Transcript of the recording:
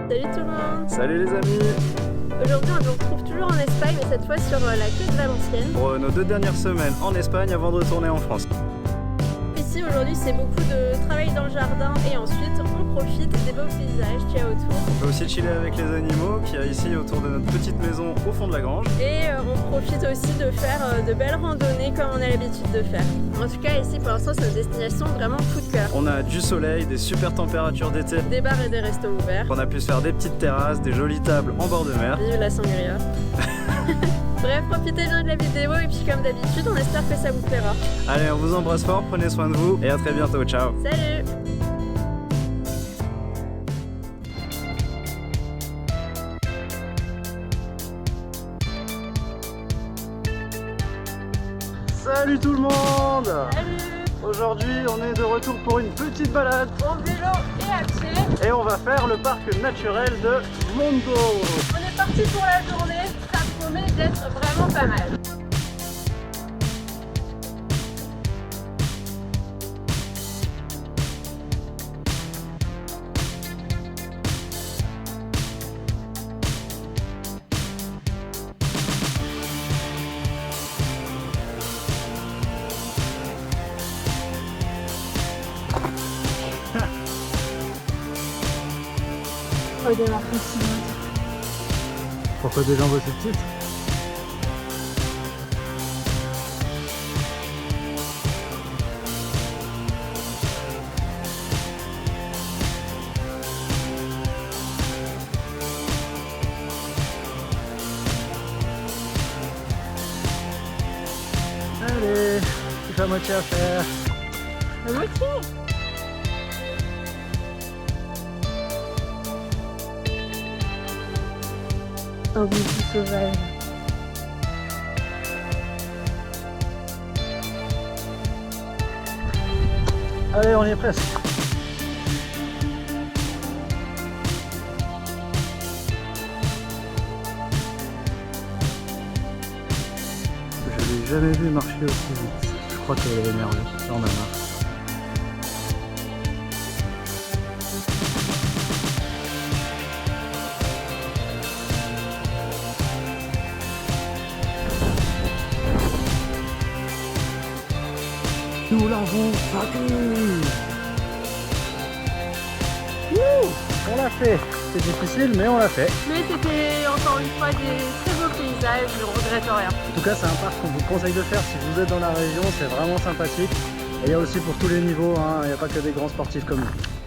Salut tout le monde. Salut les amis. Aujourd'hui on se retrouve toujours en Espagne, mais cette fois sur la côte valencienne. Pour nos 2 dernières semaines en Espagne avant de retourner en France. Ici aujourd'hui c'est beaucoup de travail dans le jardin et ensuite on profite des beaux paysages qu'il y a autour. On peut aussi chiller avec les animaux qu'il y a ici autour de notre petite maison au fond de la grange. Et on profite aussi de faire de belles randonnées comme on a l'habitude de faire. En tout cas ici pour l'instant c'est une destination vraiment coup de cœur. On a du soleil, des super températures d'été. Des bars et des restos ouverts. On a pu se faire des petites terrasses, des jolies tables en bord de mer. Vive la sangria. Bref, profitez bien de la vidéo et puis comme d'habitude on espère que ça vous plaira. Allez, on vous embrasse fort, prenez soin de vous et à très bientôt, ciao. Salut. Salut tout le monde. Salut. Aujourd'hui on est de retour pour une petite balade En vélo et à pied. et on va faire le parc naturel de Mondo. On est parti pour la journée, ça promet d'être vraiment pas mal. Oh, des marques aussi. Pourquoi des jambes aussi petites? Allez, il fait à moitié à faire. La moitié. Un bout sauvage. Allez, on y est presque. Je l'ai jamais vu marcher aussi vite. Je crois qu'elle est énervée. Là, on a marre. Nous l'avons battu. On l'a fait. C'est difficile, mais on l'a fait. Mais c'était encore une fois des très beaux paysages, je regrette rien. En tout cas, c'est un parc qu'on vous conseille de faire si vous êtes dans la région. C'est vraiment sympathique. Et il y a aussi pour tous les niveaux, hein. Il n'y a pas que des grands sportifs comme nous.